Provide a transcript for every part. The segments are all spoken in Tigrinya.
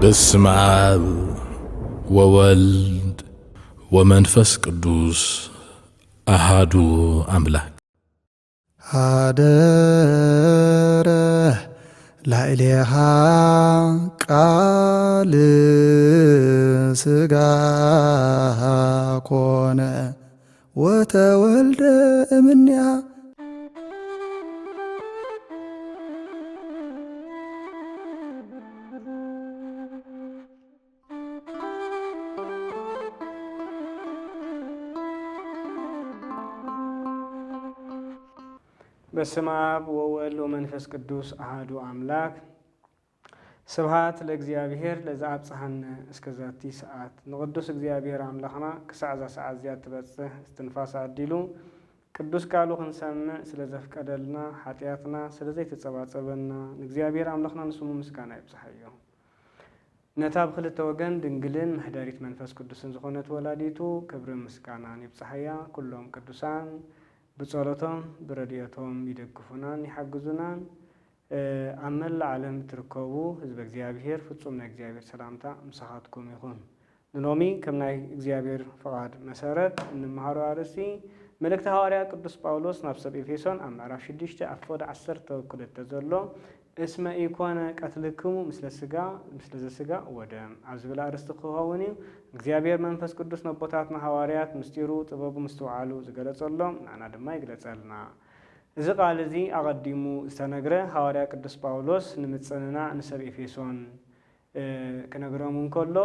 በስመ አብ ወወልድ ወመንፈስ ቅዱስ አሃዱ አምላክ። አደረ ላዕሌሃ ቃል ሥጋ ኮነ ወተወልደ እምኔሃ። በስመ አብ ወወልድ ወመንፈስ ቅዱስ አሐዱ አምላክ። ስብሐት ለእግዚአብሔር ለዘአብጽሐነ እስከዛቲ ሰዓት። ንቅዱስ እግዚአብሔር አምላኽና ክሳዕ ዛ ሰዓት እዚኣ ትበጽሕ እስትንፋስ ኣዲሉ ቅዱስ ቃሉ ክንሰምዕ ስለዘፍቀደልና ሓጢኣትና ስለዘይተጸባጸበና ንእግዚአብሔር አምላኽና ንስሙ ምስጋና ይብጽሐዮ። ነታ ብክልተ ወገን ድንግልን ምሕደሪት መንፈስ ቅዱስን ዝኾነት ወላዲቱ ክብሪ ምስጋናን ይብጽሐያ። ኩሎም ቅዱሳን ብጸሎቶም ብረድኤቶም ይደግፉናን ይሓግዙናን። ኣብ መላእ ዓለም ትርከቡ ህዝበ እግዚአብሔር ፍጹም ናይ እግዚአብሔር ሰላምታ ምሳኻትኩም ይኹን። ንሎሚ ከም ናይ እግዚአብሔር ፍቓድ መሰረት እንመሃሮ ኣርእስቲ መልእክቲ ሐዋርያ ቅዱስ ጳውሎስ ናብ ሰብ ኤፌሶን ኣብ ምዕራፍ 6 ኣብ ፎደ 12 ዘሎ እስመ ኢኮነ ቀትልክሙ ምስለ ዘሥጋ ወደም ኣብ ዝብል ኣርእስቲ ክኸውን እዩ። እግዚአብሔር መንፈስ ቅዱስ ነቦታትና ሐዋርያት ምስጢሩ ጥበቡ ምስትውዓሉ ዝገለጸሎም ንዓና ድማ ይግለጸልና። እዚ ቃል እዚ ኣቐዲሙ ዝተነግረ ሐዋርያ ቅዱስ ጳውሎስ ንምጽንና ንሰብ ኤፌሶን ክነግሮም እንከሎ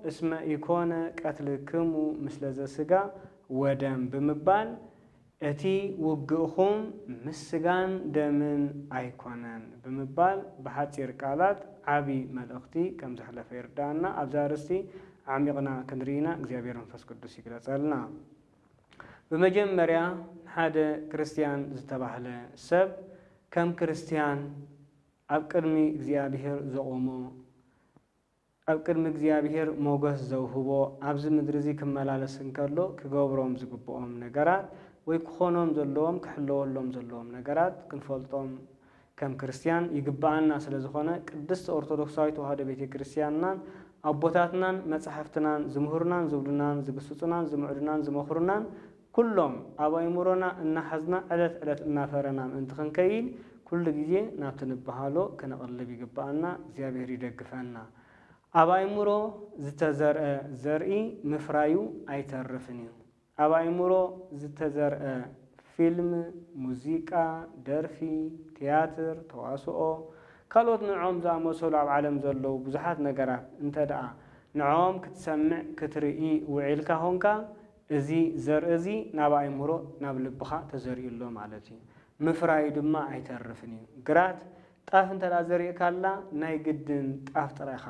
እስመ ኢኮነ ቀትልክሙ ምስለ ዘሥጋ ወደም ብምባል እቲ ውግእኹም ምስ ስጋን ደምን ኣይኮነን ብምባል ብሓፂር ቃላት ዓብይ መልእኽቲ ከም ዘሕለፈ ይርዳእና። ኣብዛ ኣርእስቲ ዓሚቕና ክንርኢና እግዚአብሔር መንፈስ ቅዱስ ይግለጸልና። በመጀመሪያ ሓደ ክርስቲያን ዝተባህለ ሰብ ከም ክርስቲያን ኣብ ቅድሚ እግዚአብሔር ዘቆሞ ኣብ ቅድሚ እግዚአብሔር ሞገስ ዘውህቦ ኣብዚ ምድሪ እዚ ክመላለስ እንከሎ ክገብሮም ዝግብኦም ነገራት ወይ ክኾኖም ዘለዎም ክሕለወሎም ዘለዎም ነገራት ክንፈልጦም ከም ክርስቲያን ይግባአና ስለ ዝኾነ ቅድስት ኦርቶዶክሳዊት ተዋህዶ ቤተ ክርስቲያንናን ኣቦታትናን መጻሕፍትናን ዝምህሩናን ዝብሉናን ዝግስጹናን ዝምዕዱናን ዝመኽሩናን ኩሎም ኣብ ኣእምሮና እናሓዝና ዕለት ዕለት እናፈረና ምእንቲ ክንከይድ ኩሉ ግዜ ናብቲ ንበሃሎ ክነቕልብ ይግባአና። እግዚአብሔር ይደግፈና። ኣብ ኣእምሮ ዝተዘርአ ዘርኢ ምፍራዩ ኣይተርፍን እዩ። ኣብ ኣእምሮ ዝተዘርአ ፊልም፣ ሙዚቃ፣ ደርፊ፣ ቲያትር፣ ተዋስኦ ካልኦት ንዖም ዝኣመሰሉ ኣብ ዓለም ዘለዉ ብዙሓት ነገራት እንተ ደኣ ንዖም ክትሰምዕ ክትርኢ ውዒልካ ኾንካ እዚ ዘርኢ እዚ ናብ ኣእምሮ ናብ ልብኻ ተዘሪኡሎ ማለት እዩ። ምፍራዩ ድማ ኣይተርፍን እዩ። ግራት ጣፍ እንተ ደኣ ዘሪእካላ ናይ ግድን ጣፍ ጥራይኻ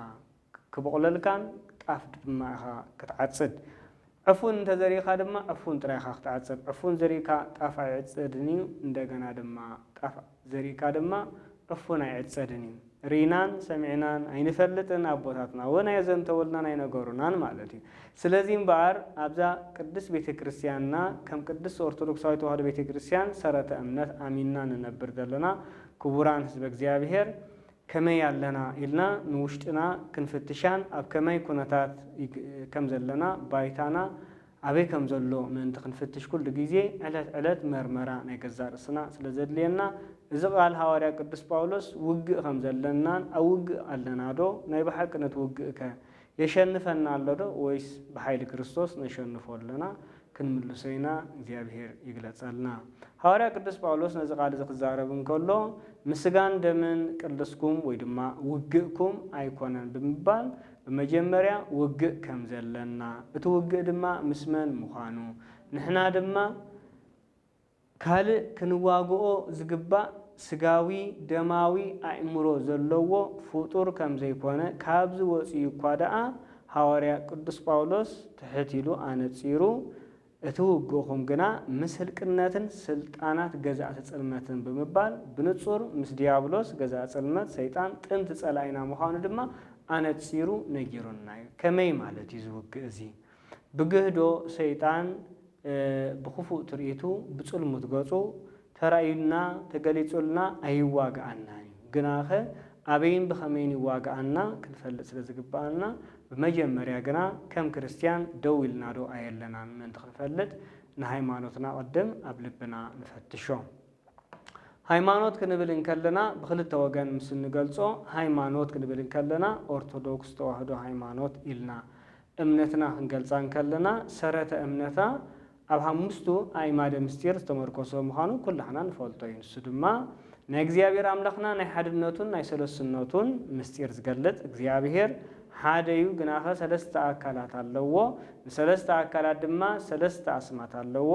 ክበቕለልካን ጣፍ ድማ ኢኻ ክትዓጽድ። ዕፉን እንተዘሪእካ ድማ ዕፉን ጥራይኻ ክትዓጽድ። ዕፉን ዘሪእካ ጣፍ ኣይዕጸድን እዩ። እንደገና ድማ ጣፍ ዘሪእካ ድማ ዕፉን ኣይዕጸድን እዩ። ሪናን ሰሚዕናን ኣይንፈልጥን ኣቦታትና እውን ኣየዘንተወልናን ኣይነገሩናን ማለት እዩ። ስለዚ እምበኣር ኣብዛ ቅድስት ቤተ ክርስቲያንና ከም ቅድስት ኦርቶዶክሳዊት ተዋህዶ ቤተ ክርስቲያን ሰረተ እምነት ኣሚንና ንነብር ዘለና ክቡራን ህዝበ እግዚአብሔር ከመይ ኣለና ኢልና ንውሽጥና ክንፍትሻን ኣብ ከመይ ኩነታት ከም ዘለና ባይታና ኣበይ ከም ዘሎ ምእንቲ ክንፍትሽ ኩሉ ግዜ ዕለት ዕለት መርመራ ናይ ገዛእ ርእስና ስለ ዘድልየና እዚ ቃል ሐዋርያ ቅዱስ ጳውሎስ ውግእ ከም ዘለናን ኣብ ውግእ ኣለና ዶ? ናይ ብሓቂ ነቲ ውግእ ከ የሸንፈና ኣሎ ዶ ወይስ ብሓይሊ ክርስቶስ ነሸንፎ ኣለና? ክንምልሶ ኢና። እግዚአብሔር ይግለጸልና። ሐዋርያ ቅዱስ ጳውሎስ ነዚ ቃል እዚ ክዛረብ እንከሎ ምስጋን ደምን ቅልስኩም ወይ ድማ ውግእኩም ኣይኮነን ብምባል በመጀመሪያ ውግእ ከም ዘለና እቲ ውግእ ድማ ምስመን ምዃኑ ንሕና ድማ ካልእ ክንዋግኦ ዝግባእ ስጋዊ ደማዊ ኣእምሮ ዘለዎ ፍጡር ከም ዘይኮነ ካብዚ ወፂኡ እኳ ደኣ ሐዋርያ ቅዱስ ጳውሎስ ትሕቲሉ ኣነጺሩ እቲ ውግእኹም ግና ምስ ህልቅነትን ስልጣናት ገዛእቲ ጽልመትን ብምባል ብንጹር ምስ ዲያብሎስ ገዛእ ጽልመት ሰይጣን ጥንቲ ጸላኢና ምዃኑ ድማ ኣነጺሩ ነጊሩና እዩ። ከመይ ማለት እዩ ዝውግእ እዚ? ብግህዶ ሰይጣን ብኽፉእ ትርኢቱ ብጽልሙት ገጹ ተራእዩና ተገሊጹልና ኣይዋግኣና እዩ። ግናኸ أبين بخمين واقعنا كنفلت سلزقبانا بمجمريا جنا كم كريستيان دويلنا دو أيلنا من تخفلت نهايمانوتنا قدم قبلبنا نفتشهم ሃይማኖት ክንብልን ከለና በክልተ ወገን ምስን ገልጾ ሃይማኖት ክንብልን ከለና ኦርቶዶክስ ተዋህዶ ሃይማኖት ኢልና እምነትና ክንገልጻን ከለና ሰረተ እምነታ ኣብ ሓሙስቱ ኣእማደ ምስጢር ዝተመርኮሶ ምዃኑ ኩላህና ንፈልጦ እዩ ንሱ ድማ ናይ እግዚአብሔር ኣምላኽና ናይ ሓድነቱን ናይ ሰለስነቱን ምስጢር ዝገልጽ እግዚአብሔር ሓደ እዩ ግናኸ ሰለስተ ኣካላት ኣለዎ ንሰለስተ ኣካላት ድማ ሰለስተ ኣስማት ኣለዎ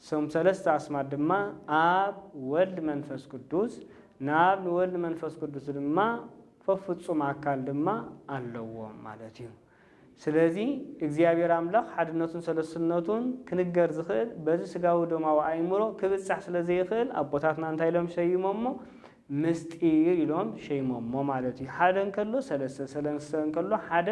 سوم ثلاثة أسماء دما آب ولد منفس قدوس ناب ولد منفس قدوس دما ففتسو معكال دما اللوام مالتيو سلازي እግዚአብሔር አምላክ ሓድነቱን ሰለስነቱን ክንገር ዝኽእል በዚ ስጋው ደማ ወአይምሮ ክብጻሕ ስለዚህ ይኽእል አቦታትና እንታይ ለም ሸይሞሞ ምስጢር ኢሎም ሸይሞሞ ማለትዩ ሓደን ከሎ ሰለሰን ከሎ ሓደ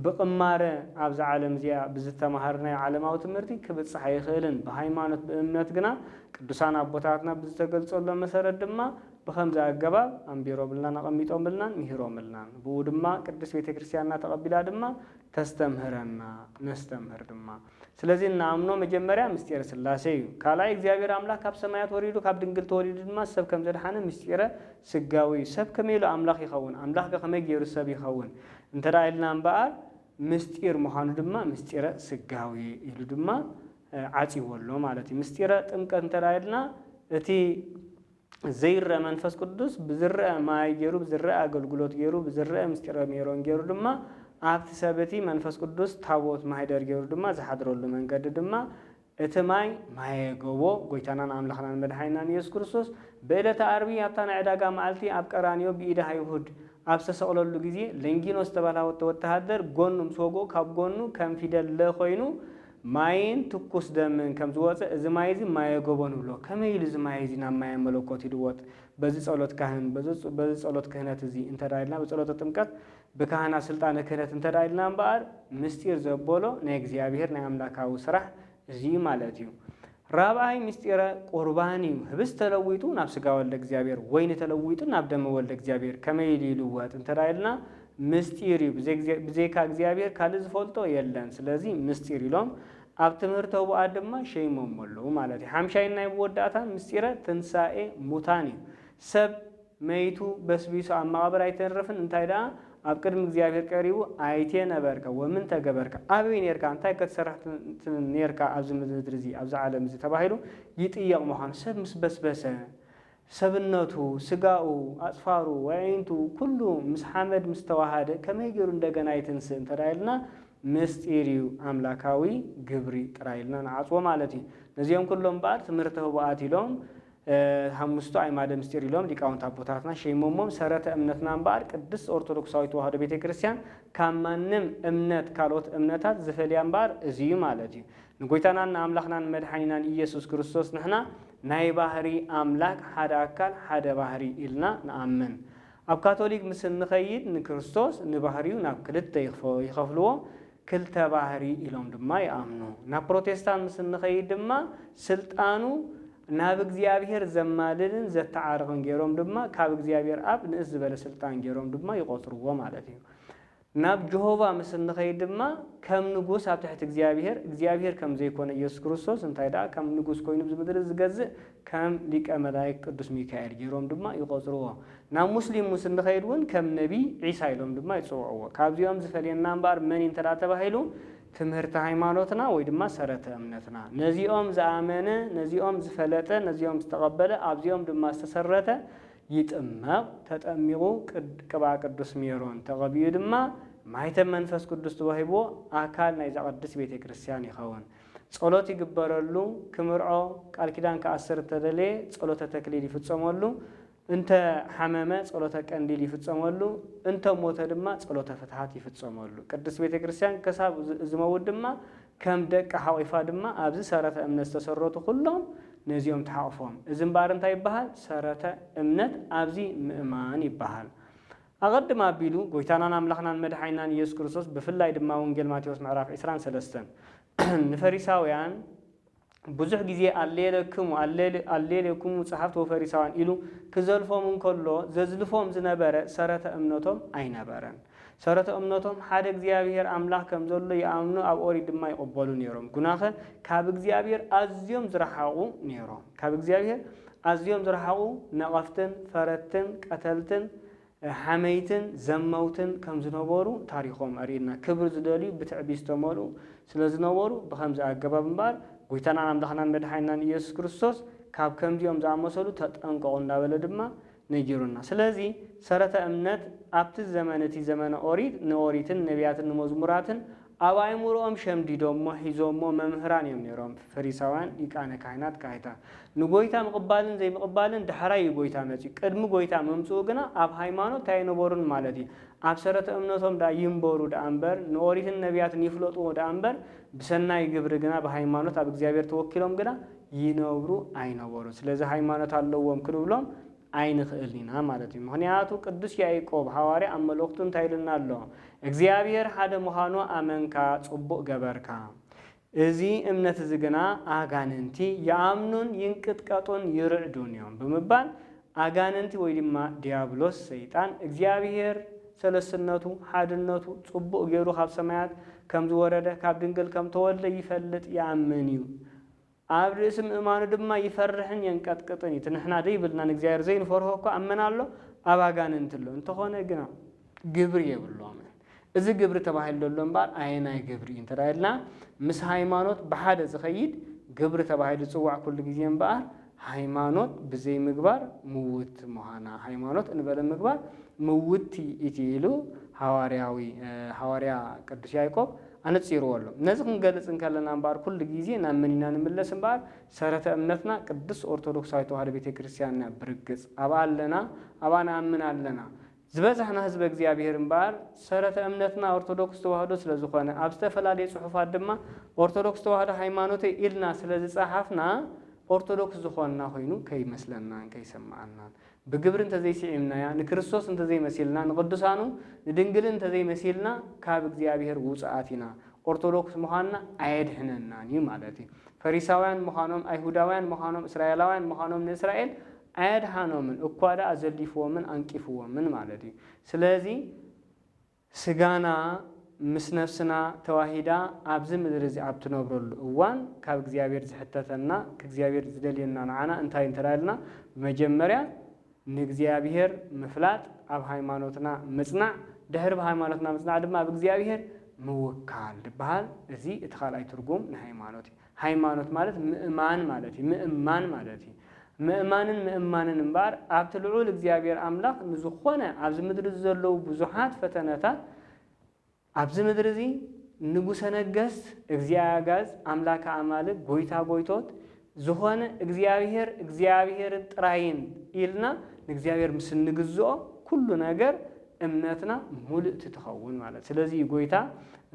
بقمار أبز عالم زيا بزتمهرنا عالماو تمرتي كبتصح يخيلن بهايمانوت بأمنات جنا كدوسان أبوتاتنا بزتقل صلى مسرد دما بخمسة الجباب أم بيرو بلنا نقميتهم بلنا مهرو بلنا بودما كدس بيت كريستياننا تقبل دما تستمهرنا نستمهر دما سلزين نامنو مجمرة مستير سلاسي كلا إخزيابير أملاك كاب سمايات وريدو كاب دنقل توريد دما سب كم زرحنا مستير سجاوي سب كميلو أملاك يخون أملاك كخميج يرسب يخون انت رأينا بقى مستير مهانو دما مستير سجاوي يلو دما عاتي ولو مالتي مستير تمك انت رأينا اتي زير منفس قدوس بزرع ما يجرو بزرع أقلقلوت يجرو بزرع مستير ميرون يجرو دما عبت سابتي منفس قدوس تابوت ما يدر يجرو دما زحدرو له من قد دما اتماي ما يجوو قويتانا نعملخنا المدحينا يسوع كريستوس بيلة عربي يبتان عداقا معلتي أبكرانيو بإيده يهود أبسس أولو اللقزي لنجينو استبالها وتهدر قونو مسوقو كاب قونو كم فيدل لخوينو ماين تكوس دمن كم زوات زمايزي ما يجوبونو له كم يلي زمايزي نام ما يملكوتي دوات بزيس أولوت كهن بزيس أولوت كهنة تزي انت رايلنا بزيس أولوت تمكت بكهنة سلطانة كهنة انت رايلنا بار مستير زبولو نيكزي أبيهر نعملكاو سرح زي مالتيو رابعي مستيرة قرباني هبس تلويتو نفس قاول لك وين تلويتو نبدأ مول لك كما يلي لوات انت رايلنا مستيري بزيكا እግዚአብሔር ካልዝ ፈልጦ የለን ስለዚህ ምስጢር ይሎም አብትምርተው አድማ ሸይ መሞሉ ማለት ሐምሻይና ይወዳታ ምስጢረ ትንሳኤ ሙታኒ ሰብ መይቱ በስቢሱ አማብራ አይተረፍን እንታይዳ አብቅድም እግዚአብሔር ቀሪው አይቴ ነበርከ ወምን ተገበርከ አብይን የርካ አንታይ ከተሰራህት ነርካ አብዝ ምድርዚ አብዝ ዓለም ዚ ተባሂሉ ይጥየቅ መሆን ሰብ ምስበስበሰ ሰብነቱ ስጋኡ አጽፋሩ ወይንቱ ኩሉ ምስሐመድ ምስተዋሃደ ከመይገሩ እንደገና ይተንስ እንተራይልና ምስጢሪው አምላካዊ ግብሪ ጥራይልና አጽወ ማለት ነዚያም ኩሎም ባር ትምርተው ባአት ይሎም ሐሙስቱ አይማደ ምስጢር ይሎም ሊቃውንት አቦታትና ሸይሞሞም ሰረተ እምነትና ባር ቅዱስ ኦርቶዶክሳዊ ተዋህዶ ቤተክርስቲያን ካማንም እምነት ካሎት እምነታት ዝፈልያን ባር እዚዩ ማለት ንጎይታናና አምላኽናን መድኃኒናን ኢየሱስ ክርስቶስ ንሕና ናይ ባህሪ አምላክ ሓደ አካል ሓደ ባህሪ ኢልና ንአምን ኣብ ካቶሊክ ምስን ንኸይድ ንክርስቶስ ንባህሪው ናብ ክልተ ይኸፍልዎ ክልተ ባህሪ ኢሎም ድማ ይአምኑ ናብ ፕሮቴስታንት ምስን ንኸይድ ድማ ስልጣኑ ናብ እግዚአብሔር ዘማልልን ዘተዓረኸን ገይሮም ድማ ካብ እግዚአብሔር አብ ንእስ ዝበለ ስልጣን ገይሮም ድማ ይቆጥርዎ ማለት እዩ ናብ ጀሆቫ ምስን ንኸይድ ድማ ከም ንጉስ ኣብ ትሕቲ እግዚአብሔር ከም ዘይኮነ ኢየሱስ ክርስቶስ እንታይ ዳ ከም ንጉስ ኮይኑ ብዝምድር ዝገዝእ ከም ሊቀ መላእክት ቅዱስ ሚካኤል ገይሮም ድማ ይቆጥርዎ ናብ ሙስሊም ምስን ንኸይድ እውን ከም ነቢ ዒሳ ኢሎም ድማ ይጽውዕዎ ካብዚኦም ዝፈልየና እምበር መን እንተዳ ተባሂሉ ትምህርት ሃይማኖትና ወይ ድማ ሰረተ እምነትና ነዚኦም ዝአመነ ነዚኦም ዝፈለጠ ነዚኦም ዝተቀበለ ኣብዚኦም ድማ ዝተሰረተ ይጥመቅ ተጠሚቁ ቅባ ቅዱስ ሜሮን ተቀቢዩ ድማ ማይተም መንፈስ ቅዱስ ተዋሂቦ አካል ናይ ዘቅድስ ቤተክርስቲያን ይኸውን ጸሎት ይግበረሉ ክምርዖ ቃል ኪዳን ከአስር ተደለ ጸሎተ ተክሊል ይፍጸመሉ እንተ ሐመመ ጸሎተ ቀንዲል ይፍጸመሉ እንተ ሞተ ድማ ጸሎተ ፍትሐት ይፍጸመሉ ቅዱስ ቤተክርስቲያን ከሳብ ዝመውድ ድማ ከም ደቀ ሐቂፋ ድማ ኣብዚ ሰረተ እምነት ተሰረቱ ሁሉም ነዚኦም ተሐቅፎም እዝም ባር እንታይ ይባሃል ሰረተ እምነት ኣብዚ ምእማን ይባሃል አቀድም አቢሉ ጎይታናን አምላኽናን መድኃኒናን ኢየሱስ ክርስቶስ በፍላይ ድማ ወንጌል ማቴዎስ ምዕራፍ 23 ንፈሪሳውያን ብዙሕ ግዜ አሌለክሙ ጸሐፍት ወፈሪሳውያን ኢሉ ክዘልፎም እንከሎ ዘዝልፎም ዝነበረ ሰረተ እምነቶም አይነበረን። ሰረተ እምነቶም ሓደ እግዚአብሔር አምላክ ከም ዘሎ ይአምኑ ኣብ ኦሪት ድማ ይقበሉ ነይሮም። ጉናኸ ካብ እግዚአብሔር ኣዝዮም ዝረሓቁ ነይሮም። ካብ እግዚአብሔር ኣዝዮም ዝረሓቁ ነቐፍትን ፈረትን ቀተልትን ሓመይትን ዘመውትን ከም ዝነበሩ ታሪኾም ኣሪእና ክብር ዝደልዩ ብትዕቢት ዝተመልኡ ስለ ዝነበሩ ብከምዚ ኣገባብ እምበር ጎይታና አምላኽናን መድሓኒትናን ኢየሱስ ክርስቶስ ካብ ከምዚኦም ዝኣመሰሉ ተጠንቀቁ እንዳበለ ድማ ነጊሩና። ስለዚ ሰረተ እምነት ኣብቲ ዘመነቲ ዘመነ ኦሪት ንኦሪትን ነቢያትን ንመዝሙራትን ኣብ ኣእምሮኦም ሸምዲዶሞ ሒዞሞ መምህራን እዮም ነይሮም ፈሪሳውያን ሊቃነ ካህናት ካህናት። ንጎይታ ምቕባልን ዘይምቕባልን ድሕራይ ጎይታ መፅኡ ቅድሚ ጎይታ መምፅኡ ግና ኣብ ሃይማኖት ኣይነበሩን ማለት እዩ። ኣብ ሰረተ እምነቶም ዳ ይንበሩ ዳ እምበር ንኦሪትን ነቢያትን ይፍለጥዎ ዳ እምበር ብሰናይ ግብሪ ግና ብሃይማኖት ኣብ እግዚአብሔር ተወኪሎም ግና ይነብሩ ኣይነበሩ። ስለዚ ሃይማኖት ኣለዎም ክንብሎም ኣይንኽእልና ማለት እዩ። ምክንያቱ ቅዱስ ያዕቆብ ሐዋርያ ኣብ መልእኽቱ እንታይ ኢልና ኣሎ? እግዚአብሔር ሓደ ምዃኑ ኣመንካ ጽቡቕ ገበርካ። እዚ እምነት እዚ ግና ኣጋንንቲ ይኣምኑን ይንቅጥቀጡን ይርዕዱን እዮም ብምባል ኣጋንንቲ ወይ ድማ ዲያብሎስ ሰይጣን እግዚአብሔር ሰለስነቱ ሓድነቱ ጽቡቕ ገይሩ ካብ ሰማያት ከም ዝወረደ ካብ ድንግል ከም ተወልደ ይፈልጥ ይኣምን እዩ። ኣብ ርእሲ ምእማኑ ድማ ይፈርሕን የንቀጥቅጥን እዩ። ንሕና ደይብልና ንእግዚአብሔር ዘይንፈርሆ እኳ ኣመናሎ ኣብ ኣጋንንቲ ኣሎ እንተኾነ ግና ግብሪ የብሎም። እዚ ግብሪ ተባሂሉ ዘሎ እምበር ኣይናይ ግብሪ እንተዳይልና ምስ ሃይማኖት ብሓደ ዝኸይድ ግብሪ ተባሂሉ ዝፅዋዕ ኩሉ ግዜ እምበር ሃይማኖት ብዘይ ምግባር ምውት ምዃና ሃይማኖት እንበለ ምግባር ምውቲ እቲ ኢሉ ሐዋርያ ቅዱስ ያዕቆብ ኣነፂርዎ ኣሎ። ነዚ ክንገልጽ እንከለና እምበር ኩሉ ግዜ ናብ መን ኢና ንምለስ እምበር ሰረተ እምነትና ቅዱስ ኦርቶዶክሳዊት ተዋህዶ ቤተክርስትያንና ብርግጽ ኣብ ኣለና ኣባ ንኣምን ኣለና። ዝበዛሕና ህዝበ እግዚአብሔር እምበር ሰረተ እምነትና ኦርቶዶክስ ተዋህዶ ስለ ዝኾነ ኣብ ዝተፈላለየ ጽሑፋት ድማ ኦርቶዶክስ ተዋህዶ ሃይማኖት ኢልና ስለ ዝፀሓፍና ኦርቶዶክስ ዝኾንና ኮይኑ ከይመስለናን ከይሰማዓናን ብግብሪ እንተዘይስዒምናያ ንክርስቶስ እንተዘይመሲልና ንቅዱሳኑ ንድንግል እንተዘይመሲልና ካብ እግዚአብሔር ውፅኣት ኢና። ኦርቶዶክስ ምዃንና ኣየድሕነናን እዩ ማለት እዩ። ፈሪሳውያን ምዃኖም ኣይሁዳውያን ምዃኖም እስራኤላውያን ምዃኖም ንእስራኤል ኣየድሓኖምን እኳዳ ኣዘሊፍዎምን አንቂፍዎምን ማለት እዩ። ስለዚ ስጋና ምስ ነፍስና ተዋሂዳ ኣብዚ ምድሪ እዚ ኣብ ትነብረሉ እዋን ካብ እግዚአብሔር ዝሕተተና ከእግዚአብሔር ዝደልየና ንዓና እንታይ እንተዳልና ብመጀመርያ ንእግዚአብሔር ምፍላጥ ኣብ ሃይማኖትና ምጽናዕ ድሕሪ ብሃይማኖትና ምጽናዕ ድማ ኣብ እግዚአብሔር ምውካል ዝበሃል እዚ እቲ ካልኣይ ትርጉም ንሃይማኖት እዩ። ሃይማኖት ማለት ምእማን ማለት እዩ። ምእማን ማለት እዩ። ምእማንን እምበር ኣብቲ ልዑል እግዚአብሔር ኣምላኽ ንዝኾነ ኣብዚ ምድሪ ዘለዉ ብዙሓት ፈተነታት ኣብዚ ምድሪ እዚ ንጉሰ ነገስት እግዚአጋዝ ኣምላከ ኣማልክ ጎይታ ጎይቶት ዝኾነ እግዚአብሔርን ጥራይን ኢልና ንእግዚአብሔር ምስ ንግዝኦ ኩሉ ነገር እምነትና ሙሉእቲ ትኸውን ማለት። ስለዚ ጎይታ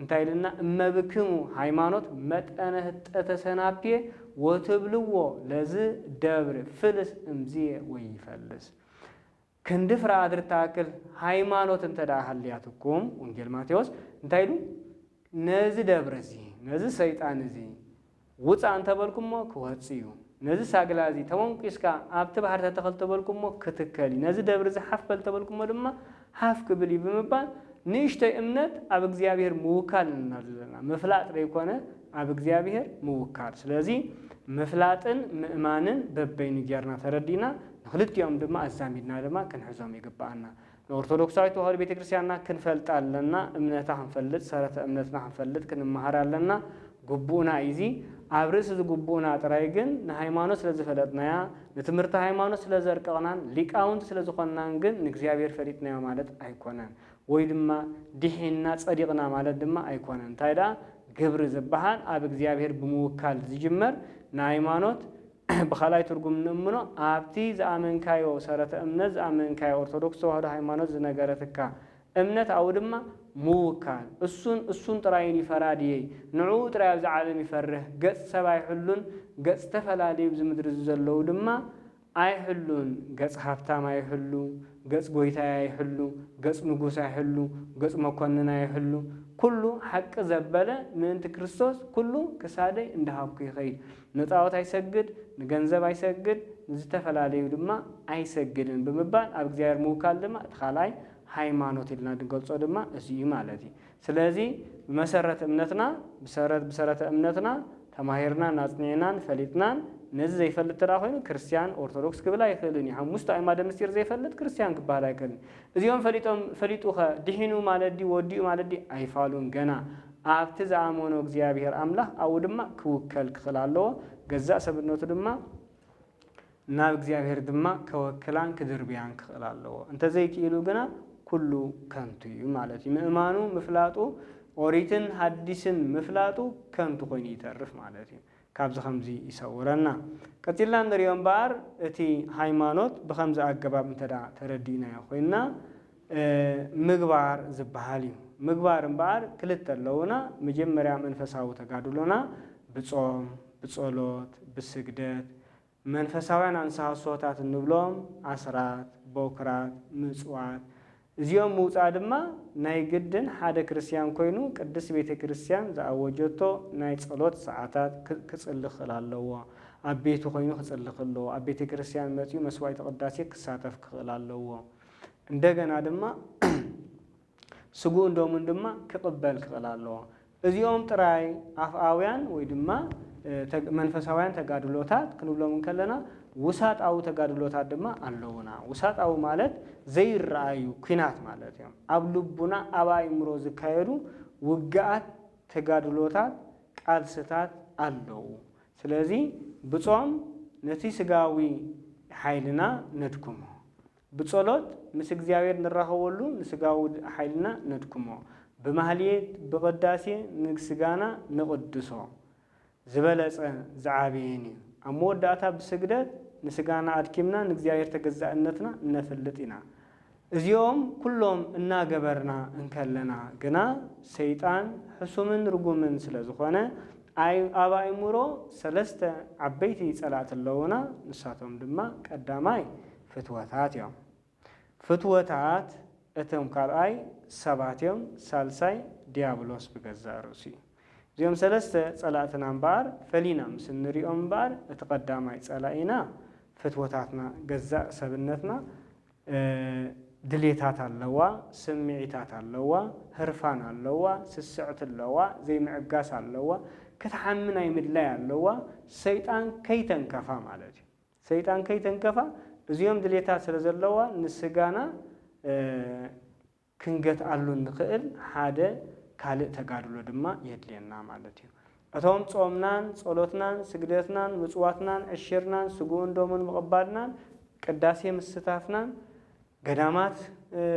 እንታይ ኢልና እመብክሙ ሃይማኖት መጠነ ህጠተ ሰናፕየ ወትብልዎ ለዝ ደብር ፍልስ እምዝየ ወይ ይፈልስ። ክንዲ ፍረ ኣድሪ ታክል ሃይማኖት እንተዳ ሃልያትኩም ወንጌል ማቴዎስ እንታይ ኢሉ ነዚ ደብረ እዚ ነዚ ሰይጣን እዚ ውፃእ እንተበልኩሞ ክወፅ እዩ። ነዚ ሳግላ እዚ ተወንቂስካ ኣብቲ ባሕሪ ተተኸል ተበልኩሞ ክትከል እዩ። ነዚ ደብሪ እዚ ሓፍ በል ተበልኩሞ ድማ ሓፍ ክብል እዩ ብምባል ንእሽተይ እምነት ኣብ እግዚአብሔር ምውካል እናዘለና ምፍላጥ ዘይኮነ ኣብ እግዚአብሔር ምውካል። ስለዚ ምፍላጥን ምእማንን በበይኑ ጌርና ተረዲና ንክልቲኦም ድማ ኣዛሚድና ድማ ክንሕዞም ይግባአና። ንኦርቶዶክሳዊት ተዋህዶ ቤተክርስትያንና ክንፈልጥ ኣለና። እምነታ ክንፈልጥ ሰረተ እምነትና ክንፈልጥ ክንመሃር ኣለና። ግቡእና እዚ ኣብ ርእሲ ዝግቡእና ጥራይ ግን ንሃይማኖት ስለ ዝፈለጥናያ ንትምህርቲ ሃይማኖት ስለ ዘርቀቕናን ሊቃውንቲ ስለ ዝኾንናን ግን ንእግዚአብሔር ፈሊጥናዮ ማለት ኣይኮነን። ወይ ድማ ድሒና ጸዲቕና ማለት ድማ ኣይኮነን። እንታይ ዳ ግብሪ ዝበሃል ኣብ እግዚአብሔር ብምውካል ዝጅመር ንሃይማኖት ብኻልኣይ ትርጉም ንእምኖ ኣብቲ ዝኣመንካዮ ሰረተ እምነት ዝኣመንካዮ ኦርቶዶክስ ተዋህዶ ሃይማኖት ዝነገረትካ እምነት ኣብኡ ድማ ምውካል እሱን ጥራይን ይፈራድየ ንዕኡ ጥራይ ኣብዚ ዓለም ይፈርህ ገጽ ሰብ ኣይሕሉን ገጽ ተፈላለዩ ብዚ ምድሪ ዘለዉ ድማ ኣይሕሉን ገጽ ሃብታም ኣይሕሉ ገጽ ጎይታ ይሕሉ ገጽ ንጉሳ ይሕሉ ገጽ መኮንና ይሕሉ ኩሉ ሓቂ ዘበለ ምእንቲ ክርስቶስ ኩሉ ክሳደይ እንዳሃብኩ ይኸይድ ንጣዖት ኣይሰግድ ንገንዘብ ኣይሰግድ ንዝተፈላለዩ ድማ ኣይሰግድን ብምባል ኣብ እግዚአብሔር ምውካል ድማ እቲ ካልኣይ ሃይማኖት ኢልና ድንገልጾ ድማ እዚዩ ማለት እዩ ስለዚ ብመሰረት እምነትና ተማሂርና ናጽኒዕናን ፈሊጥናን ነዚ ዘይፈልጥ ተራ ኮይኑ ክርስቲያን ኦርቶዶክስ ክብል ኣይኽእልን እዩ ሓሙሽተ ኣእማደ ምስጢር ዘይፈልጥ ክርስቲያን ክበሃል ኣይክእልን እዚኦም ፈሊጡኸ ድሒኑ ማለት ዲ ወዲኡ ማለት ዲ ኣይፋሉን ገና ኣብቲ ዝኣመኖ እግዚኣብሔር ኣምላኽ ኣብኡ ድማ ክውከል ክኽእል ኣለዎ ገዛእ ሰብነቱ ድማ ናብ እግዚኣብሔር ድማ ከወክላን ክድርብያን ክኽእል ኣለዎ እንተዘይክኢሉ ግና ኩሉ ከንቱ እዩ ማለት እዩ ምእማኑ ምፍላጡ ኦሪትን ሐዲስን ምፍላጡ ከንቱ ኮይኑ ይተርፍ ማለት እዩ ካብዚ ከምዚ ይሰውረና ቀጥልና ንሪኦ እምበር እቲ ሃይማኖት ብከምዚ ኣገባብ እንተዳ ተረዲእናዮ ኮይና ምግባር ዝበሃል እዩ ምግባር እምበር ክልተ ኣለውና መጀመርያ መንፈሳዊ ተጋድሎና ብጾም ብጸሎት ብስግደት መንፈሳውያን አንሳሶታት እንብሎም ኣስራት ቦክራት ምጽዋት እዚኦም ምውፃእ ድማ ናይ ግድን ሓደ ክርስቲያን ኮይኑ ቅዱስ ቤተ ክርስቲያን ዝኣወጀቶ ናይ ጸሎት ሰዓታት ክጽልኽ ኣለዎ ኣብ ቤቱ ኮይኑ ክጽልኽ ኣለዎ ኣብ ቤተ ክርስቲያን መፅኡ መስዋዕቲ ቅዳሴ ክሳተፍ ክኽእል ኣለዎ እንደገና ድማ ስጉእ እንዶምን ድማ ክቕበል ክኽእል ኣለዎ እዚኦም ጥራይ ኣፍኣውያን ወይ ድማ መንፈሳውያን ተጋድሎታት ክንብሎም ከለና ውሳጣዊ ተጋድሎታት ድማ ኣለውና ውሳጣዊ ማለት ዘይረአዩ ኩናት ማለት እዮም ኣብ ልቡና ኣብ ኣእምሮ ዝካየዱ ውግኣት ተጋድሎታት ቃልስታት ኣለዉ ስለዚ ብጾም ነቲ ስጋዊ ሓይልና ነድክሞ ብጸሎት ምስ እግዚአብሔር ንራኸበሉ ንስጋዊ ሓይልና ነድክሞ ብማህሌት ብቅዳሴ ንስጋና ንቅድሶ ዝበለጸ ዝዓብየን እዩ ኣብ መወዳእታ ብስግደት ንስጋና ኣድኪምና ንእግዚአብሔር ተገዛእነትና ነፍልጥ ኢና እዚኦም ኩሎም እናገበርና እንከለና ግና ሰይጣን ሕሱምን ርጉምን ስለ ዝኾነ ኣብ ኣእምሮ ሰለስተ ዓበይቲ ጸላእት ኣለውና ንሳቶም ድማ ቀዳማይ ፍትወታት እዮም ፍትወታት እቶም ካልኣይ ሰባት እዮም ሳልሳይ ዲያብሎስ ብገዛእ ርእሱ እዩ እዚኦም ሰለስተ ጸላእትና እምበር ፈሊና ምስ እንሪኦም እምበር እቲ ቀዳማይ ጸላኢና ፍትወታትና ገዛእ ሰብነትና ድሌታት ኣለዋ ስምዒታት ኣለዋ ህርፋን ኣለዋ ስስዕት ኣለዋ ዘይምዕጋስ ኣለዋ ክትሓምን ናይ ምድላይ ኣለዋ ሰይጣን ከይተንከፋ ማለት እዩ ሰይጣን ከይተንከፋ እዚኦም ድሌታት ስለ ዘለዋ ንስጋና ክንገትኣሉ ንኽእል ሓደ ካልእ ተጋድሎ ድማ የድልየና ማለት እዩ እቶም ጾምናን ጸሎትናን ስግደትናን ምጽዋትናን ዕሽርናን ስጉእን ዶምን ምቕባልናን ቅዳሴ ምስታፍናን ገዳማት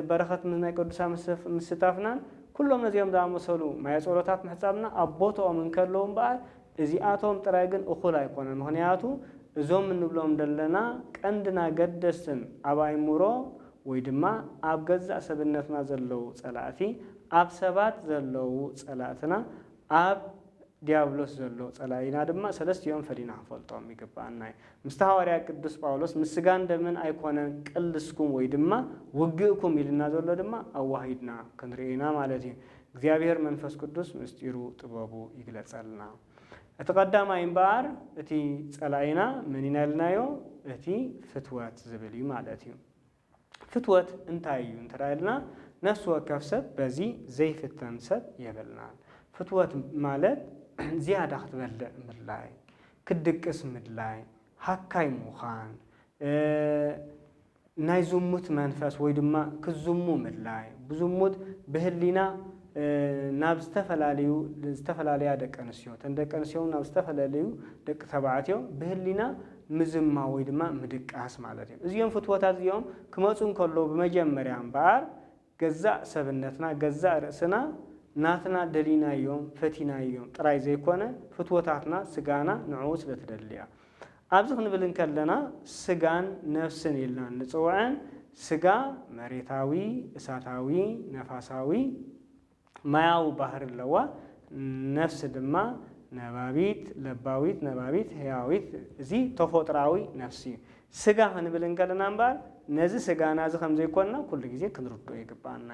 በረኸት ናይ ቅዱሳን ምስታፍናን ኩሎም ነዚኦም ዝኣመሰሉ ማየ ጸሎታት ምሕጻብና ኣብ ቦታኦም እንከለዉ እምበኣር እዚኣቶም ጥራይ ግን እኹል ኣይኮነን ምክንያቱ እዞም እንብሎም ዘለና ቀንድና ገደስትን ኣብ ኣእምሮ ወይ ድማ ኣብ ገዛእ ሰብነትና ዘለዉ ጸላእቲ ኣብ ሰባት ዘለዉ ጸላእትና ኣብ ዲያብሎስ ዘለዎ ጸላኢና ድማ ሰለስቲኦም ፈሊና ክንፈልጦም ይግባአና ምስቲ ሐዋርያ ቅዱስ ጳውሎስ ምስጋን ደምን ኣይኮነን ቅልስኩም ወይ ድማ ውግእኩም ኢልና ዘሎ ድማ ኣዋሂድና ክንርኢና ማለት እዩ እግዚአብሔር መንፈስ ቅዱስ ምስጢሩ ጥበቡ ይግለጸልና እቲ ቀዳማይ እምበር እቲ ጸላኢና ምን ኢናልናዮ እቲ ፍትወት ዝብል እዩ ማለት እዩ ፍትወት እንታይ እዩ እንተራይልና ነፍሲ ወከፍ ሰብ በዚ ዘይፍተን ሰብ የብልናን ፍትወት ማለት ዝያዳ ክትበልዕ ምድላይ ክድቅስ ምድላይ ሃካይ ምዃን ናይ ዝሙት መንፈስ ወይ ድማ ክዝሙ ምድላይ ብዝሙት ብህሊና ናብ ዝተፈላለዩ ደቂ ኣንስትዮ ተን ደቂ ኣንስትዮ ናብ ዝተፈላለዩ ደቂ ተባዕትዮ ብህሊና ምዝማ ወይ ድማ ምድቃስ ማለት እዩ እዚኦም ፍትወታት እዚኦም ክመፁ እንከለዉ ብመጀመርያ እምበር ገዛእ ሰብነትና ገዛእ ርእስና ናትና ደሊናዮም ፈቲናዮም ጥራይ ዘይኮነ ፍትወታትና ስጋና ንዕኡ ስለትደልያ ኣብዚ ክንብል እንከለና ስጋን ነፍስን ኢልና ንፅውዐን ስጋ መሬታዊ እሳታዊ ነፋሳዊ ማያዊ ባህር ኣለዋ ነፍሲ ድማ ነባቢት ለባዊት ነባቢት ህያዊት እዚ ተፈጥራዊ ነፍሲ ስጋ ክንብል እንከለና እምበር ነዚ ስጋና እዚ ከም ዘይኮንና ኩሉ ግዜ ክንርድኦ ይግባአና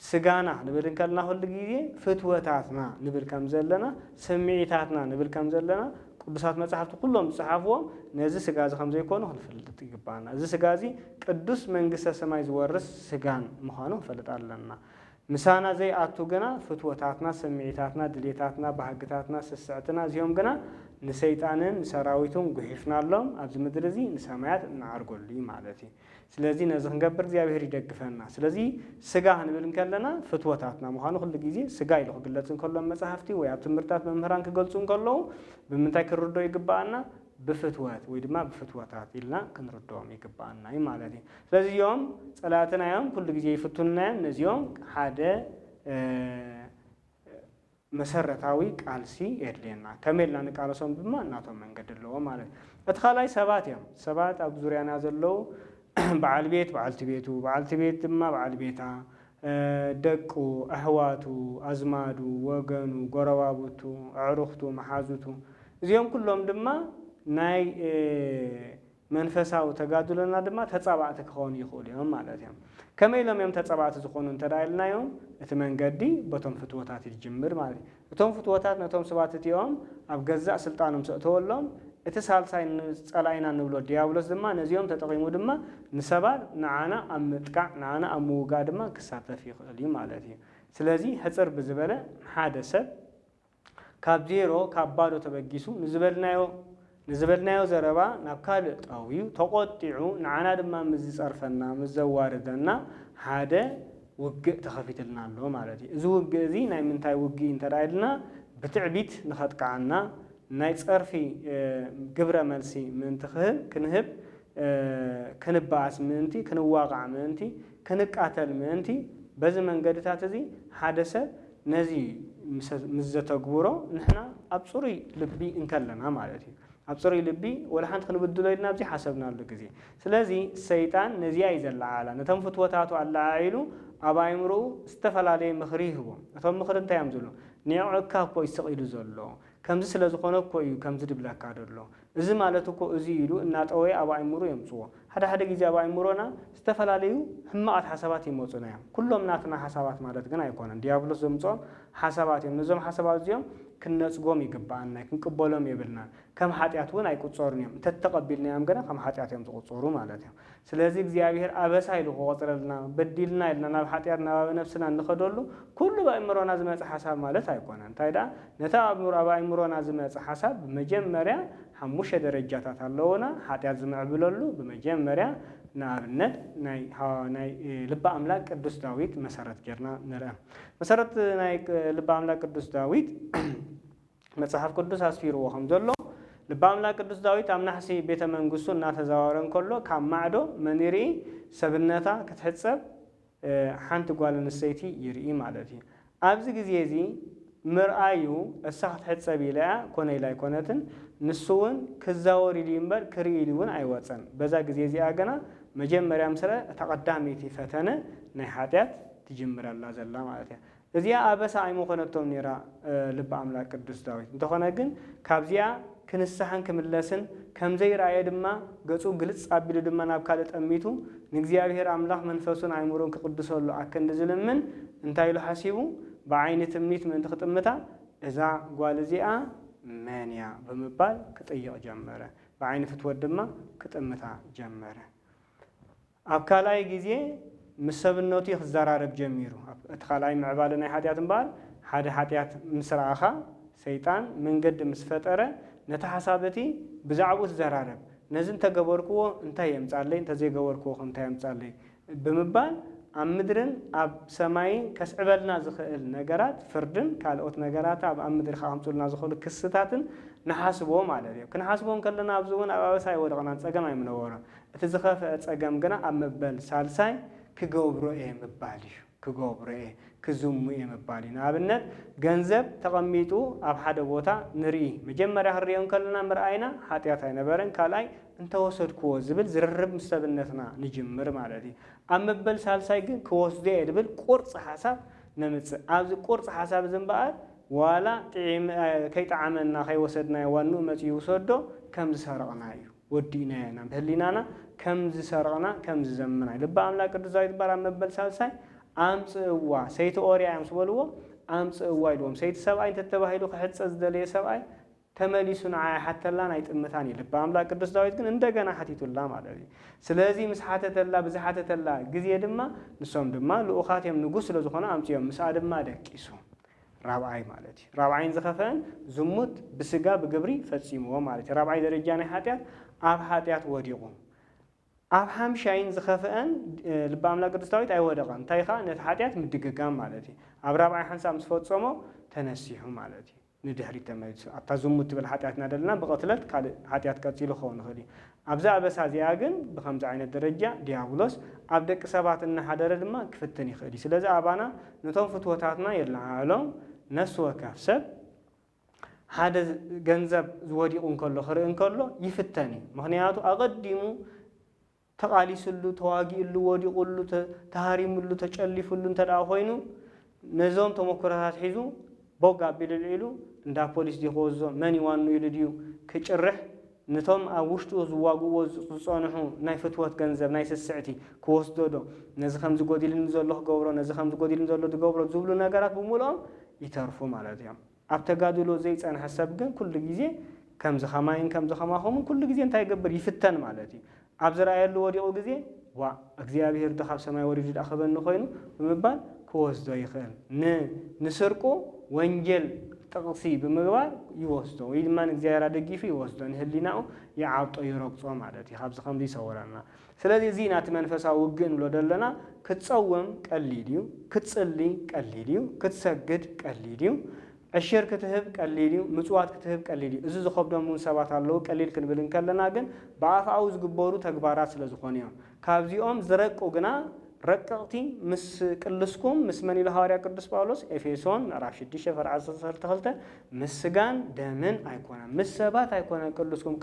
ስጋና ንብል እንከለና ኩሉ ግዜ ፍትወታትና ንብል ከም ዘለና ስምዒታትና ንብል ከም ዘለና ቅዱሳት መጻሕፍቲ ኩሎም ዝጽሓፍዎም ነዚ ስጋ እዚ ከም ዘይኮኑ ክንፈልጥ ይግባአና እዚ ስጋ እዚ ቅዱስ መንግስተ ሰማይ ዝወርስ ስጋን ምዃኑ ክንፈልጥ ኣለና ምሳና ዘይኣቱ ግና ፍትወታትና ስምዒታትና ድሌታትና ባህግታትና ስስዕትና እዚኦም ግና ንሰይጣንን ንሰራዊቱን ጉሒፍናሎም ኣብዚ ምድሪ እዚ ንሰማያት እናዓርገሉ ማለት እዩ ስለዚ ነዚ ክንገብር እግዚአብሔር ይደግፈና ስለዚ ስጋ ክንብል እንከለና ፍትወታትና ምዃኑ ኩሉ ግዜ ስጋ ኢሉ ክግለጽ እንከሎ መጽሓፍቲ ወይ ኣብ ትምህርታት መምህራን ክገልጹ እንከለዉ ብምንታይ ክንርድኦ ይግባአና ብፍትወት ወይ ድማ ብፍትወታት ኢልና ክንርድኦም ይግባአና ማለት እዩ ስለዚ እዚኦም ጸላእትናዮም ኩሉ ግዜ ይፍቱናዮም ነዚኦም ሓደ መሰረታዊ ቃልሲ የድልየና ከመይልና ንቃለሶም ድማ እናቶም መንገዲ ኣለዎ ማለት እቲ ካልኣይ ሰባት እዮም ሰባት ኣብ ዙርያና ዘለዉ በዓል ቤት በዓልቲ ቤቱ በዓልቲ ቤት ድማ በዓል ቤታ ደቁ ኣሕዋቱ ኣዝማዱ ወገኑ ጎረባብቱ ኣዕሩኽቱ መሓዙቱ እዚኦም ኩሎም ድማ ናይ መንፈሳዊ ተጋድሎና ድማ ተጻባእቲ ክኾኑ ይኽእሉ እዮም ማለት እዮም ከመይ ኢሎም እዮም ተጻባእቲ ዝኾኑ እንተዳኢልናዮም እቲ መንገዲ በቶም ፍትወታት ይጅምር ማለት እዩ እቶም ፍትወታት ነቶም ሰባት እቲኦም ኣብ ገዛእ ስልጣኖም ሰእተወሎም እቲ ሳልሳይ ጸላኢና ንብሎ ዲያብሎስ ድማ ነዚኦም ተጠቒሙ ድማ ንሰባት ንዓና ኣብ ምጥቃዕ ንዓና ኣብ ምውጋእ ድማ ክሳተፍ ይኽእል እዩ ማለት እዩ ስለዚ ሕፅር ብዝበለ ሓደ ሰብ ካብ ዜሮ ካብ ባዶ ተበጊሱ ንዝበልናዮ ዘረባ ናብ ካልእ ጣውዩ ተቆጢዑ ንዓና ድማ ምስ ዝጸርፈና ምስ ዘዋርደና ሓደ ውግእ ተኸፊትልና ኣሎ ማለት እዩ እዚ ውግእ እዚ ናይ ምንታይ ውግእ እንተዳኢልና ብትዕቢት ንኸጥቃዓና ናይ ጸርፊ ግብረ መልሲ ምንቲ ክንህብ ክንባኣስ ምንቲ ክንዋቃዕ ምንቲ ክንቃተል ምንቲ በዚ መንገድታት እዚ ሓደ ሰብ ነዚ ምስ ዘተግብሮ ንሕና ኣብ ጽሩይ ልቢ እንከለና ማለት እዩ ኣብ ጽሩይ ልቢ ወላ ሓንቲ ክንብድሎ ኢልና ኣብዚ ሓሰብናሉ ግዜ ስለዚ ሰይጣን ነዚያ እዩ ዘለዓላ ነቶም ፍትወታቱ ኣላዓኢሉ ኣብ ኣእምሮኡ ዝተፈላለየ ምኽሪ ይህቦ እቶም ምኽሪ እንታይ እዮም ዘሎ ንዕዑካ እኮ ይስቕ ኢሉ ዘሎ ከምዚ ስለ ዝኾነ እኮ እዩ ከምዚ ድብለካ ደሎ እዚ ማለት እኮ እዚ ኢሉ እናጠወየ ኣብ ኣእምሮ የምፅዎ ሓደ ግዜ ኣብ ኣእምሮና ዝተፈላለዩ ሕማቃት ሓሳባት ይመፁና እዮም ኩሎም ናትና ሓሳባት ማለት ግን ኣይኮነን ዲያብሎስ ዘምፅኦም ሓሳባት እዮም ነዞም ሓሳባት እዚኦም ክንነጽጎም ይግባአና ክንቅበሎም የብልና ከም ኃጢአት እውን ኣይቁጸሩን እዮም እንተተቀቢልናዮም ገና ከም ኃጢአት እዮም ዝቁጸሩ ማለት እዮም ስለዚ እግዚአብሔር ኣበሳ ኢሉ ክቆጽረልና በዲልና ኢልና ናብ ኃጢአት ናብ ነፍስና እንኸደሉ ኩሉ በአእምሮና ዝመጽእ ሓሳብ ማለት ኣይኮነን እንታይ ዳ ነታ በአእምሮና ዝመጽእ ሓሳብ በመጀመርያ 5 ደረጃታት ኣለውና ኃጢአት ዝምዕብለሉ በመጀመርያ ንኣብነት ናይ ልበ ኣምላክ ቅዱስ ዳዊት መሰረት ጌርና ንርአ መሰረት ናይ ልበ ኣምላክ ቅዱስ ዳዊት መጽሓፍ ቅዱስ ኣስፊርዎ ከም ዘሎ ልበ ኣምላክ ቅዱስ ዳዊት ኣብ ናሕሲ ቤተ መንግስቱ እናተዘዋወረ እንከሎ ካብ ማዕዶ መን ይርኢ ሰብነታ ክትሕፀብ ሓንቲ ጓል ኣንስተይቲ ይርኢ ማለት እዩ ኣብዚ ግዜ እዚ ምርኣዩ እሳ ክትሕፀብ ኢለያ ኮነ ኢላ ኣይኮነትን ንሱ እውን ክዛወር ኢሉ እምበር ክርኢ ኢሉ እውን ኣይወፀን በዛ ግዜ እዚኣ ገና መጀመርያ ምስረ ተቐዳሚቲ ፈተነ ናይ ኃጢአት ትጅምረላ ዘላ ማለት እያ እዚኣ ኣበሳ ኣይምኾነቶም ነራ ልበ ኣምላክ ቅዱስ ዳዊት እንተኾነ ግን ካብዚኣ ክንስሓን ክምለስን ከምዘይረኣየ ድማ ገጹ ግልጽ ኣቢሉ ድማ ናብ ካልእ ጠሚቱ ንእግዚአብሔር ኣምላኽ መንፈሱን ኣእምሮን ክቅድሰሉ ኣከንዲ ዝልምን እንታይ ኢሉ ሓሲቡ ብዓይኒ ትምኒት ምእንቲ ክጥምታ እዛ ጓል እዚኣ መን እያ ብምባል ክጥይቕ ጀመረ ብዓይኒ ፍትወት ድማ ክጥምታ ጀመረ ኣብ ካልኣይ ግዜ ምስ ሰብነቱ ክዘራረብ ጀሚሩ እቲ ካልኣይ ምዕባለ ናይ ኃጢአት እምበኣር ሓደ ኃጢአት ምስ ረኣኻ ሰይጣን መንገዲ ምስ ፈጠረ ነቲ ሓሳበቲ ብዛዕባኡ ትዘራረብ ነዚ እንተገበርክዎ እንታይ የምጻለይ እንተዘይገበርክዎ እንታይ የምጻለይ ብምባል ኣብ ምድርን ኣብ ሰማይን ከስዕበልና ዝኽእል ነገራት ፍርድን ካልኦት ነገራት ኣብ ምድሪ ከምጽልና ዝኽእሉ ክስታትን ንሓስቦ ማለት እዩ ክንሓስቦም ከለና ኣብዚ እውን ኣብ ኣበሳ ይወድቕናን ጸገም ኣይምነበሮ እቲ ዝኸፍአ ጸገም ግና ኣብ መበል ሳልሳይ ክገብሮ እየ ምባል እዩ ክገብሮ እየ ክዝሙ እየ ምባል እዩ ንኣብነት ገንዘብ ተቐሚጡ ኣብ ሓደ ቦታ ንርኢ መጀመርያ ክሪኦ ከለና ምርኣይና ኃጢአት ኣይነበረን ካልኣይ እንተወሰድክዎ ዝብል ዝርርብ ምስ ሰብነትና ንጅምር ማለት እዩ ኣብ መበል ሳልሳይ ግን ክወስዶ እየ ዝብል ቁርፂ ሓሳብ ነምፅእ ኣብዚ ቁርፂ ሓሳብ ዝምበኣር ዋላ ከይጣዓመና ከይወሰድናዮ ዋንኡ መፅኡ ይውሰዶ ከም ዝሰረቕና እዩ ወዲናና በህሊናና ከም ዝሰርቀና ከም ዝዘምና ልባ አምላክ ቅዱስ ዳዊት ባራ መበል ሳልሳይ አምጽዋ ሰይት ኦሪያ አምስበልዎ አምጽዋ ይሎም ሰይት ሰብአይ ተተባሂሉ ከሕጸዝ ደለየ ሰብአይ ተመሊሱን ሓተላን አይጥምታን ልባ አምላክ ቅዱስ ዳዊት ግን እንደገና ሐቲቱላ ማለት ነው ስለዚህ ምስሐተተላ ብዝሐተተላ ጊዜ ድማ ንሶም ድማ ለኡኻትም ንጉስ ስለዝኾነ አምጽዮም ምሳ ድማ ደቂሱ ራብዓይ ማለት ራብዓይን ዝኸፈን ዝሙት ብስጋ ብግብሪ ፈጽምዎ ማለት ራብዓይ ደረጃ ናይ ኃጢአት አብ ኃጢአት ወዲቁ አብ ሓምሻይን ዝኸፈን ልባ አምላክ ቅዱስ ዳዊት አይወደቀን ታይኻ ነት ኃጢአት ምድግጋም ማለት አብ ራብዓይ ሓንሳብ ምስፈጸሞ ተነሲሑ ማለት ንድሕሪ ተመልሱ አታ ዝሙት ብል ኃጢአት ናደልና በቀትለት ካል ኃጢአት ቀጽሉ ኾን ኸሊ አብዛ አበሳ ዚያ ግን በኸምዛ አይነት ደረጃ ዲያብሎስ አብ ደቅ ሰባት እና ሐደረ ድማ ክፍትን ይኽእል ስለዚህ አባና ነቶም ፍትወታትና የላሎም ነፍስ ወከፍ ሰብ ሓደ ገንዘብ ዝወዲቁ እንከሎ ክርኢ እንከሎ ይፍተኒ ምክንያቱ አቀዲሙ ተቃሊስሉ ተዋጊሉ ወዲቁሉ ተሃሪሙሉ ተጨሊፉሉ እንተዳ ኮይኑ ነዞም ተሞክሮታት ሒዙ ቦጋ ቢልልኢሉ እንዳ ፖሊስ ዲኾዞ መን ይዋኑ ይልድዩ ክጭርሕ ነቶም ኣብ ውሽጡ ዝዋግዎ ዝጸንሑ ናይ ፍትወት ገንዘብ ናይ ስስዕቲ ክወስዶዶ ነዚ ከም ዝጎዲልን ዘሎ ክገብሮ ነዚ ከም ዝጎዲልን ዘሎ ዝገብሮ ዝብሉ ነገራት ብምሎም ይተርፉ ማለት እዮም ኣብ ተጋድሎ ዘይጸንሐ ሰብ ግን ኩሉ ግዜ ከም ዝኸማይን ከም ዝኸማኹም ኩሉ ግዜ እንታይ ይገብር ይፍተን ማለት እዩ ኣብ ዝረአየሉ ወዲቁ ግዜ ዋ እግዚአብሔር ድኻብ ሰማይ ወሪዱ ዳኸበኒ ኮይኑ ብምባል ክወስዶ ይኽእል ንስርቁ ወንጀል ጥቕሲ ብምግባር ይወስዶ ወይ ድማ እግዚአብሔር አደጊፉ ይወስዶ ንህሊናኡ ይዓብጦ ይረግጾ ማለት እዩ ካብዚ ከምዚ ይሰወረና ስለዚህ እዚ ናቲ መንፈሳዊ ውግእ ንብሎ ደለና ክትጸውም ቀሊል እዩ ክትጽሊ ቀሊል እዩ ክትሰግድ ቀሊል እዩ ዕሽር ክትህብ ቀሊል እዩ ምጽዋት ክትህብ ቀሊል እዩ እዚ ዝኸብዶም ሰባት ኣለዉ ቀሊል ክንብል እንከለና ግን ብኣፍኣዊ ዝግበሩ ተግባራት ስለ ዝኾኑ እዮም ካብዚኦም ዝረቁ ግና ረቀቕቲ ምስ ቅልስኩም ምስ መን ኢሉ ሐዋርያ ቅዱስ ጳውሎስ ኤፌሶን ምዕራፍ 6:12 ምስ ስጋን ደምን ኣይኮነን ምስ ሰባት ኣይኮነን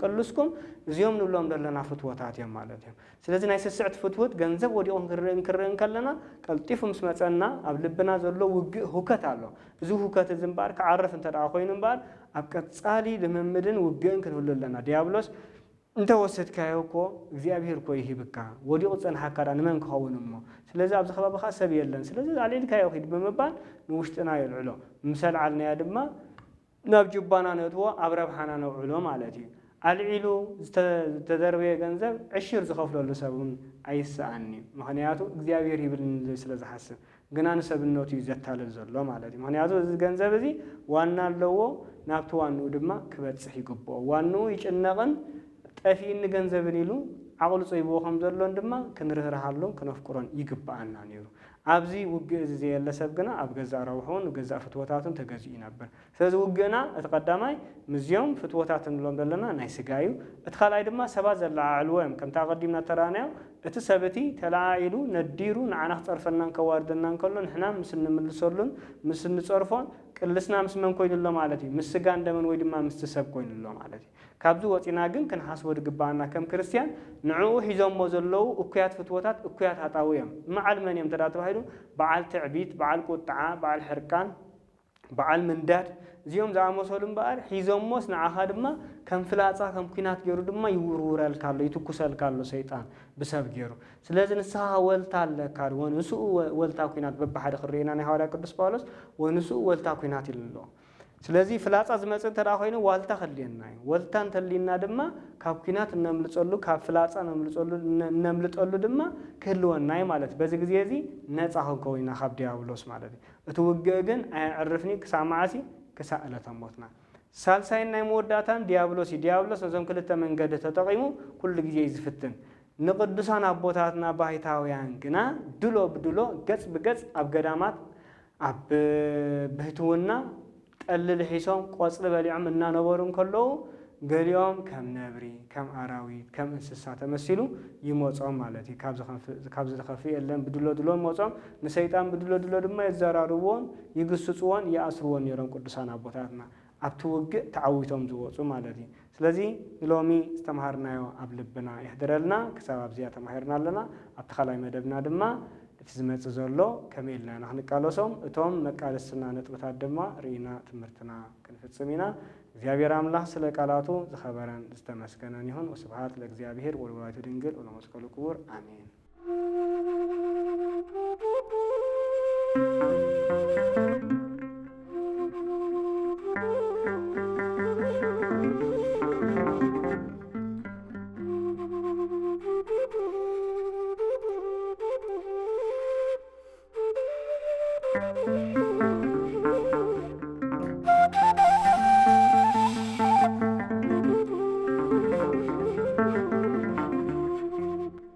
ቅልስኩም እዚኦም ንብሎም ዘለና ፍትወታት እዮም ማለት እዮም ስለዚህ ናይ ስስዕት ፍትወት ገንዘብ ወዲቁን ክርኢን ከለና ቀልጢፉ ምስ መፀና ኣብ ልብና ዘሎ ውግእ ሁከት ኣሎ እዚ ሁከት እዚ እምበር ክዓርፍ እንተደኣ ኮይኑ እምበር ኣብ ቀጻሊ ልምምድን ውግእን ክንህሉ ኣለና ዲያብሎስ انت وسدكايو كو እግዚአብሔር ኮ ይህብካ ወዲቁ ጸንሐካዳ ንመን ክኸውን እሞ ስለዚህ ኣብ ዝኸባበኻ ሰብ የለን ስለዚህ አለልካዮ ሂድ በመባል ንውሽጥና ይልዕሎ ምሰል ዓልናያ ድማ ናብ ጅባና ነትዎ ኣብ ረብሓና ነውዕሎ ማለት እዩ አልዒሉ ተደርበየ ገንዘብ ዕሽር ዝኸፍለሉ ሰብን አይሳአኒ ምክንያቱ እግዚአብሔር ይብልን ስለዝሐስብ ግና ንሰብነቱ ይዘታለል ዘሎ ማለት እዩ ምክንያቱ እዚ ገንዘብ እዚ ዋና ኣለዎ ናብቲ ዋናው ድማ ክበጽሕ ይግባኦ ዋናው ይጭነቕን ጠፊን ገንዘብን ኢሉ ዓቅሉ ጽይቦ ከም ዘሎን ድማ ክንርህራሃሉ ክነፍቅሮን ይግባአና ነይሩ ኣብዚ ውግእ እዚ የለሰብ ግና ኣብ ገዛ ረውሑን ገዛ ፍትወታቱን ተገዚኡ ነበር ስለዚህ ውግእና እተቀዳማይ ምዝዮም ፍትወታቱን ብሎም ዘለና ናይ ስጋዩ እትኻላይ ድማ ሰባት ዘላዓልዎም ከም ታቀዲምና ተራናዮ እቲ ሰበቲ ተላዓኢሉ ነዲሩ ንዓና ክጸርፈናን ከዋርደናን ከሎ ንሕና ምስ እንምልሰሉን ምስ እንጸርፎን ቅልስና ምስ መን ኮይኑሎ ማለት እዩ ምስ ስጋ እንደምን ወይ ድማ ምስ ሰብ ኮይኑሎ ማለት እዩ ካብዚ ወፂና ግን ክንሓስቦ ድግባአና ከም ክርስቲያን ንዕኡ ሒዞሞ ዘለው እኩያት ፍትወታት እኩያት ሃጣውዮም መዓል መን እዮም ተባሂሉ በዓል ትዕቢት በዓል ቁጥዓ በዓል ሕርቃን በዓል ምንዳድ እዚኦም ዝኣመሰሉ እምበኣር ሒዞሞስ ንዓኻ ድማ ከም ፍላጻ ከም ኩናት ገይሩ ድማ ይውርውረልካሎ ይትኩሰልካሎ ሰይጣን ብሰብ ገይሩ ስለዚ ንስኻ ወልታ ኣለካ ወንስኡ ወልታ ኩናት በባሓደ ክርኢና ናይ ሐዋርያ ቅዱስ ጳውሎስ ወንስኡ ወልታ ኩናት ይልሎ ስለዚህ ፍላጻ ዝመጽእ ተራ ኮይኑ ዋልታ ኸልየና ወልታ እንተሊና ድማ ካብ ኩናት እንምልጸሉ ካብ ፍላጻ እንምልጠሉ ድማ ክህልወናይ ማለት በዚ ግዜ እዚ ነፃ ክንከውና ካብ ዲያብሎስ ማለት እቲ ውግእ ግን ኣዕርፍኒ ክሳብ መዓሲ ክሳብ ዕለተ ሞትና ሳልሳይ ናይ መወዳእታን ዲያብሎስ ነዞም ክልተ መንገዲ ተጠቂሙ ኩሉ ግዜ ዝፍትን ንቅዱሳን ኣቦታትና ባሕታውያን ግና ድሎ ብድሎ ገጽ ብገጽ ኣብ ገዳማት ኣብ ብህትውና ጠልል ሒሶም ቆጽል በሊዖም እናነበሩን ከለው ገሊኦም ከም ነብሪ ከም አራዊት ከም እንስሳ ተመሲሉ ይሞጾም ማለት እዩ ካብዚ ተኸፊ የለን ብድሎ ድሎ ሞጾም ንሰይጣን ብድሎ ድሎ ድማ ይዘራርብዎን ይግስጽዎን ይኣስርዎን ነይሮም ቅዱሳን ኣቦታትና ኣብቲ ውግእ ተዓዊቶም ዝወጹ ማለት እዩ ስለዚ ሎሚ ዝተምሃርናዮ ኣብ ልብና ይሕድረልና ክሳብ ኣብዚያ ተማሂርና ኣለና ኣብቲ ካልኣይ መደብና ድማ እቲ ዝመጽእ ዘሎ ከመይ ኢልና ንኽንቃለሶም እቶም መቃለስትና ነጥብታት ድማ ርኢና ትምህርትና ክንፍጽም ኢና። እግዚአብሔር አምላክ ስለ ቃላቱ ዝኸበረን ዝተመስገነን ይሁን። ወስብሐት ለእግዚአብሔር ወለወላዲቱ ድንግል ወለመስቀሉ ክቡር አሜን።